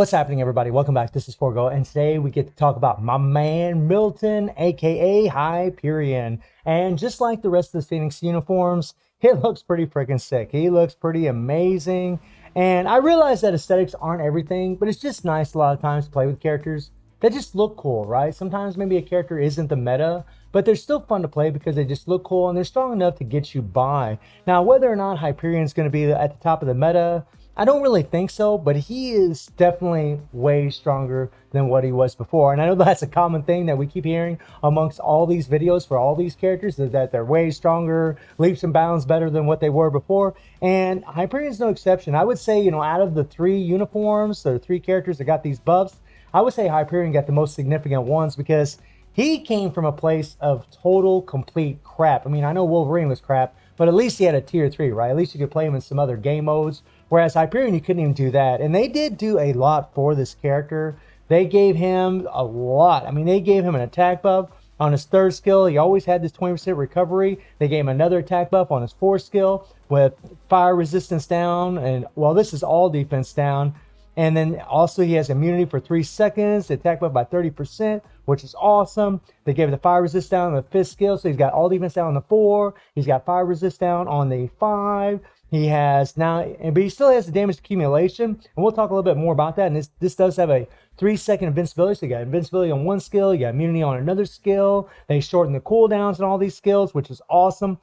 What's happening, everybody? Welcome back. This is Forgo, and today we get to talk about my man Milton, aka Hyperion. And just like the rest of the Phoenix uniforms, it looks pretty freaking sick. He looks pretty amazing. And I realize that aesthetics aren't everything, but it's just nice a lot of times to play with characters that just look cool, right? Sometimes maybe a character isn't the meta, but they're still fun to play because they just look cool and they're strong enough to get you by. Now, whether or not Hyperion is going to be at the top of the meta, I don't really think so, but he is definitely way stronger than what he was before. And I know that's a common thing that we keep hearing amongst all these videos for all these characters, is that they're way stronger, leaps and bounds better than what they were before. And Hyperion's no exception. I would say, out of the three uniforms, the three characters that got these buffs, I would say Hyperion got the most significant ones because he came from a place of total, complete crap. I mean, I know Wolverine was crap, but at least he had a tier 3, right? At least you could play him in some other game modes. Whereas Hyperion, you couldn't even do that. And they did do a lot for this character. They gave him a lot. I mean, they gave him an attack buff on his third skill. He always had this 20% recovery. They gave him another attack buff on his fourth skill with fire resistance down. And, well, this is all defense down. And then also he has immunity for 3 seconds, the attack buff by 30%, which is awesome. They gave the fire resist down on the fifth skill, so he's got all defense down on the 4. He's got fire resist down on the 5. He has now, but he still has the damage accumulation, and we'll talk a little bit more about that. And this does have a 3-second invincibility, so you got invincibility on one skill, you got immunity on another skill. They shorten the cooldowns on all these skills, which is awesome,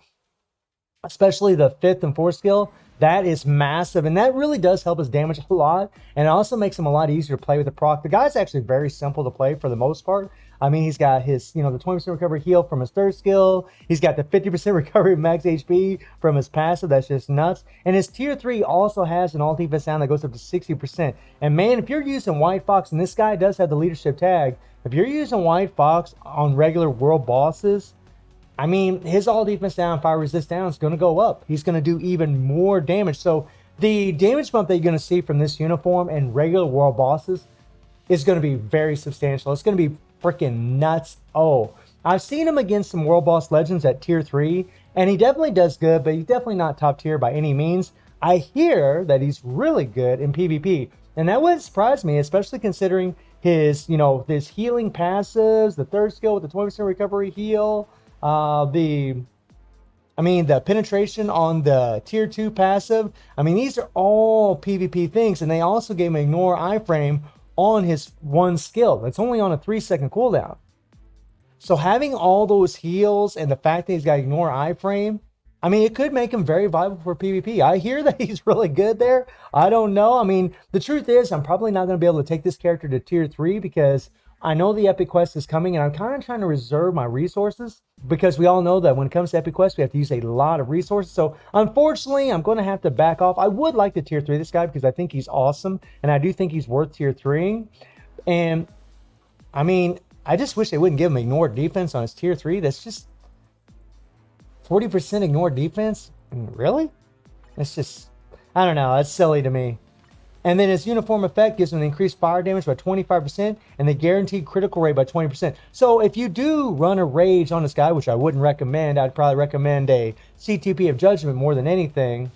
especially the 5th and 4th skill. That is massive, and that really does help his damage a lot, and it also makes him a lot easier to play with the proc. The guy's actually very simple to play for the most part. I mean, he's got his, the 20% recovery heal from his third skill. He's got the 50% recovery max HP from his passive. That's just nuts. And his tier 3 also has an all defense down that goes up to 60%. And man, if you're using White Fox, and this guy does have the leadership tag, if you're using White Fox on regular world bosses, I mean, his all defense down, fire resist down is going to go up. He's going to do even more damage. So the damage bump that you're going to see from this uniform and regular world bosses is going to be very substantial. It's going to be freaking nuts. Oh, I've seen him against some world boss legends at tier 3, and he definitely does good, but he's definitely not top tier by any means. I hear that he's really good in PvP, and that wouldn't surprise me, especially considering his, his healing passives, the third skill with the 20% recovery heal, the penetration on the tier 2 passive. I mean, these are all PvP things, and they also gave him ignore iframe on his one skill. It's only on a 3-second cooldown. So having all those heals and the fact that he's got ignore iframe, I mean, it could make him very viable for PvP. I hear that he's really good there. I don't know. I mean, the truth is, I'm probably not going to be able to take this character to tier 3 because I know the Epic Quest is coming, and I'm kind of trying to reserve my resources because we all know that when it comes to Epic Quest, we have to use a lot of resources. So unfortunately, I'm going to have to back off. I would like to tier 3 this guy because I think he's awesome, and I do think he's worth tier 3. And I mean, I just wish they wouldn't give him ignore defense on his tier 3. That's just 40% ignore defense. I mean, really? It's just, I don't know. It's silly to me. And then his uniform effect gives him an increased fire damage by 25% and the guaranteed critical rate by 20%. So if you do run a rage on this guy, which I wouldn't recommend, I'd probably recommend a CTP of Judgment more than anything,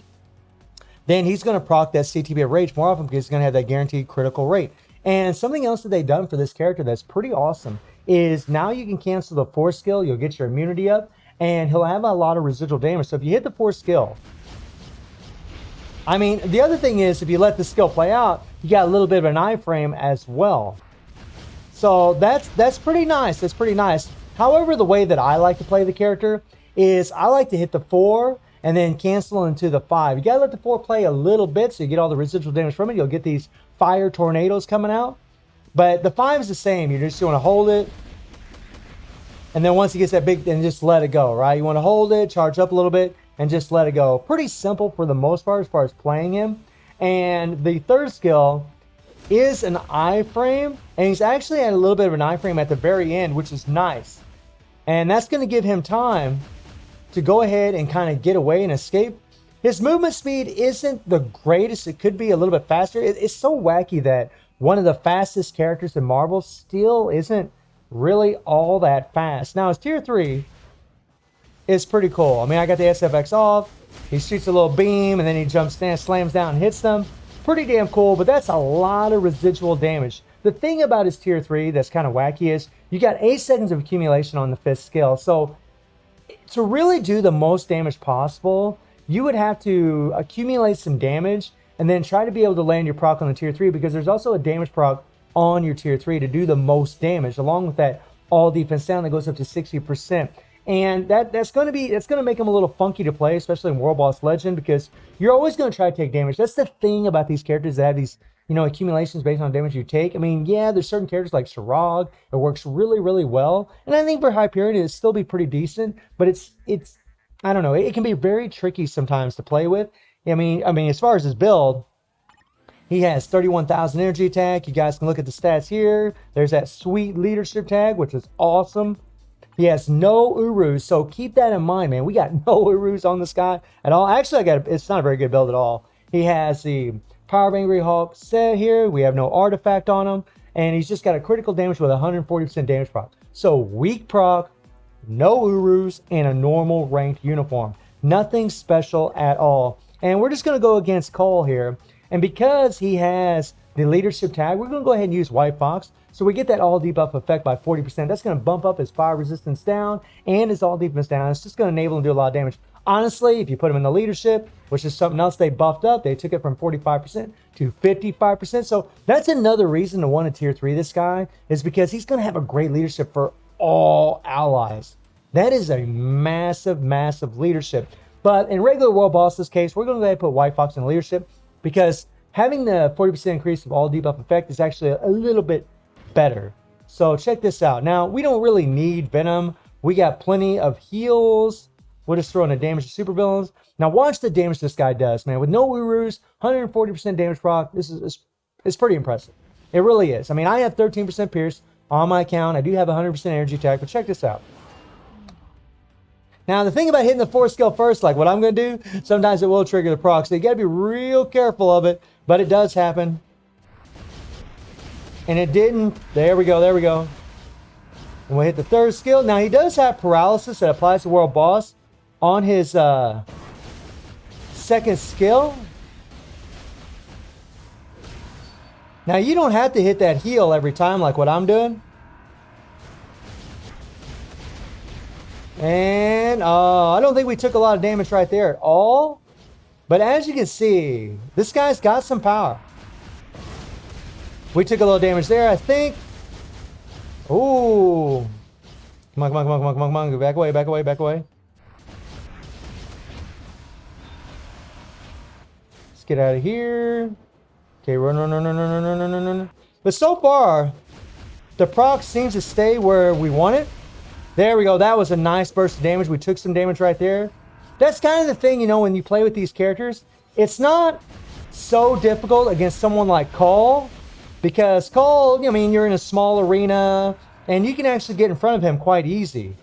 then he's going to proc that CTP of Rage more often because he's going to have that guaranteed critical rate. And something else that they've done for this character that's pretty awesome is now you can cancel the 4th skill, you'll get your immunity up, and he'll have a lot of residual damage. So if you hit the 4th skill, I mean, the other thing is, if you let the skill play out, you got a little bit of an iframe as well. So that's pretty nice. That's pretty nice. However, the way that I like to play the character is I like to hit the 4 and then cancel into the 5. You got to let the 4 play a little bit so you get all the residual damage from it. You'll get these fire tornadoes coming out. But the 5 is the same. You just want to hold it. And then once it gets that big, then just let it go, right? You want to hold it, charge up a little bit, and just let it go. Pretty simple for the most part as far as playing him. And the third skill is an iframe, and he's actually at a little bit of an iframe at the very end, which is nice. And that's going to give him time to go ahead and kind of get away and escape. His movement speed isn't the greatest. It could be a little bit faster. It's so wacky that one of the fastest characters in Marvel still isn't really all that fast. Now, his tier 3 is pretty cool. I mean, I got the SFX off. He shoots a little beam, and then he jumps down, slams down, and hits them. Pretty damn cool, but that's a lot of residual damage. The thing about his tier 3 that's kind of wacky is you got 8 seconds of accumulation on the 5th skill. So to really do the most damage possible, you would have to accumulate some damage and then try to be able to land your proc on the tier 3, because there's also a damage proc on your tier 3 to do the most damage, along with that all defense down that goes up to 60%. And that's going to make him a little funky to play, especially in World Boss Legend, because you're always going to try to take damage. That's the thing about these characters that have these, you know, accumulations based on damage you take. I mean, yeah, there's certain characters like Shirag, it works really, really well. And I think for Hyperion, it'd still be pretty decent, but it's I don't know, it can be very tricky sometimes to play with. I mean, as far as his build, he has 31,000 energy attack. You guys can look at the stats here. There's that sweet leadership tag, which is awesome. He has no Urus, so keep that in mind, man. We got no Urus on this guy at all. Actually, it's not a very good build at all. He has the Power of Angry Hawk set here. We have no artifact on him, and he's just got a critical damage with 140% damage proc. So weak proc, no Urus, and a normal ranked uniform. Nothing special at all. And we're just going to go against Cole here. And because he has the leadership tag, we're going to go ahead and use White Fox. So we get that all debuff effect by 40%. That's going to bump up his fire resistance down and his all defense down. It's just going to enable him to do a lot of damage. Honestly, if you put him in the leadership, which is something else they buffed up, they took it from 45% to 55%. So that's another reason to want a tier 3 this guy, is because he's going to have a great leadership for all allies. That is a massive, massive leadership. But in regular World Boss's case, we're going to go ahead and put White Fox in leadership, because having the 40% increase of all debuff effect is actually a little bit better. So check this out. Now, we don't really need Venom. We got plenty of heals. We'll just throw in a damage to supervillains. Now watch the damage this guy does, man. With no Urus, 140% damage proc, it's pretty impressive. It really is. I mean, I have 13% pierce on my account. I do have 100% energy attack, but check this out. Now, the thing about hitting the 4th skill first, like what I'm going to do, sometimes it will trigger the proc. So you got to be real careful of it, but it does happen. And it didn't. There we go. There we go. And we'll hit the 3rd skill. Now, he does have paralysis that applies to World Boss on his 2nd skill. Now, you don't have to hit that heal every time like what I'm doing. And I don't think we took a lot of damage right there at all. But as you can see, this guy's got some power. We took a little damage there, I think. Ooh. Come on, come on, come on, come on, come on, come on. Back away, back away, back away. Let's get out of here. Okay, run, run, run, run, run, run, run, run, run. But so far, the proc seems to stay where we want it. There we go. That was a nice burst of damage. We took some damage right there. That's kind of the thing, you know, when you play with these characters. It's not so difficult against someone like Cole, because Cole, I mean, you're in a small arena, and you can actually get in front of him quite easy.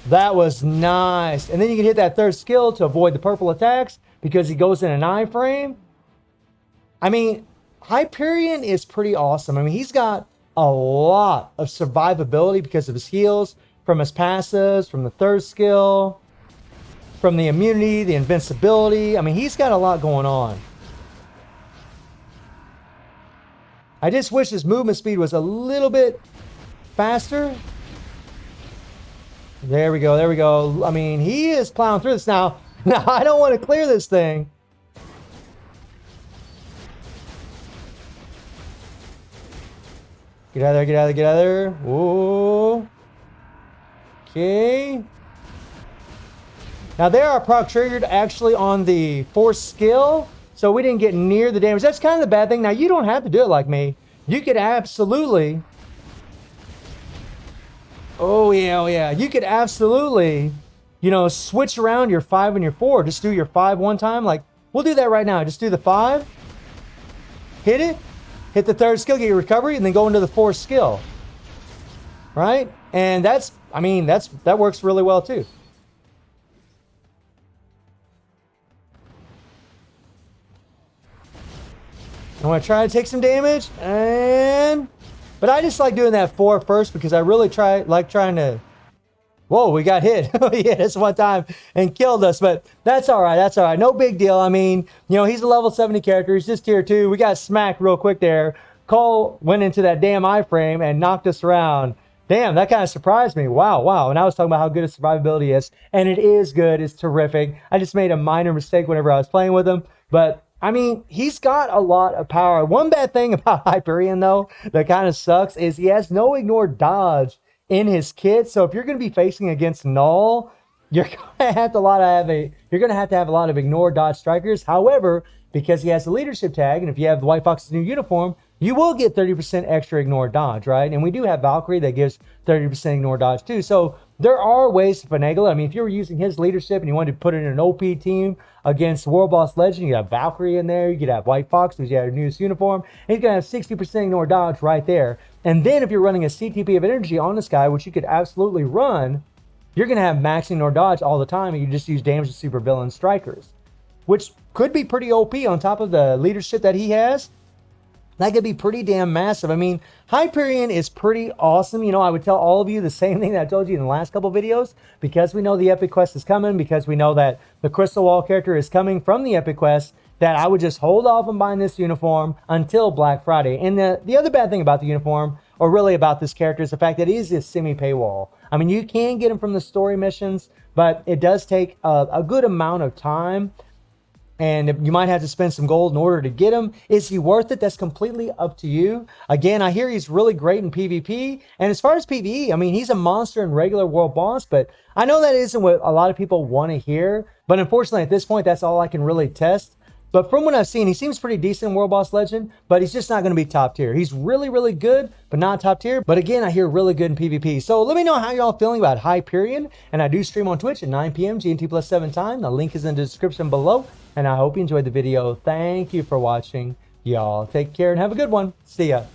That was nice. And then you can hit that 3rd skill to avoid the purple attacks, because he goes in an iframe. I mean, Hyperion is pretty awesome. I mean, he's got a lot of survivability because of his heals, from his passives, from the 3rd skill, from the immunity, the invincibility. I mean, he's got a lot going on. I just wish his movement speed was a little bit faster. There we go, there we go. I mean, he is plowing through this now. Now, I don't want to clear this thing. Get out of there, get out of there, get out of there. Whoa. Okay. Now, there are proc triggered actually on the 4th skill, so we didn't get near the damage. That's kind of the bad thing. Now, you don't have to do it like me. You could absolutely... Oh, yeah, oh, yeah. You could absolutely, you know, switch around your 5 and your 4. Just do your 5 one time. Like, we'll do that right now. Just do the 5. Hit it. Hit the 3rd skill, get your recovery, and then go into the 4th skill. Right? And that's, I mean, that works really well too. I'm going to try to take some damage, but I just like doing that 4 first, because I really like trying to Whoa, we got hit. He hit us one time and killed us, but that's all right. That's all right. No big deal. I mean, you know, he's a level 70 character. He's just tier 2. We got smacked real quick there. Cole went into that damn iframe and knocked us around. Damn, that kind of surprised me. Wow, wow. And I was talking about how good his survivability is, and it is good. It's terrific. I just made a minor mistake whenever I was playing with him, but I mean, he's got a lot of power. One bad thing about Hyperion, though, that kind of sucks is he has no ignore dodge in his kit. So if you're going to be facing against Null, you're going to have to have a lot of ignore dodge strikers. However, because he has the leadership tag, and if you have the White Fox's new uniform, you will get 30% extra ignore dodge, right? And we do have Valkyrie that gives 30% ignore dodge too. So there are ways to finagle it. I mean, if you were using his leadership and you wanted to put it in an OP team against World Boss Legend, you have Valkyrie in there, you could have White Fox, because you have your newest uniform, and he's going to have 60% ignore dodge right there. And then if you're running a CTP of energy on this guy, which you could absolutely run, you're going to have max ignore dodge all the time, and you just use damage to super villain strikers, which could be pretty OP on top of the leadership that he has. That could be pretty damn massive. I mean, Hyperion is pretty awesome. You know, I would tell all of you the same thing that I told you in the last couple videos. Because we know the Epic Quest is coming, because we know that the Crystal Wall character is coming from the Epic Quest, that I would just hold off on buying this uniform until Black Friday. And the other bad thing about the uniform, or really about this character, is the fact that it is a semi-paywall. I mean, you can get him from the story missions, but it does take a good amount of time. And you might have to spend some gold in order to get him. Is he worth it? That's completely up to you. Again, I hear he's really great in PvP. And as far as PvE, I mean, he's a monster in regular world boss, but I know that isn't what a lot of people want to hear. But unfortunately, at this point, that's all I can really test. But from what I've seen, he seems pretty decent in World Boss Legend, but he's just not going to be top tier. He's really, really good, but not top tier. But again, I hear really good in PvP. So let me know how y'all feeling about Hyperion. And I do stream on Twitch at 9 p.m. GMT+7 time. The link is in the description below. And I hope you enjoyed the video. Thank you for watching. Y'all take care and have a good one. See ya.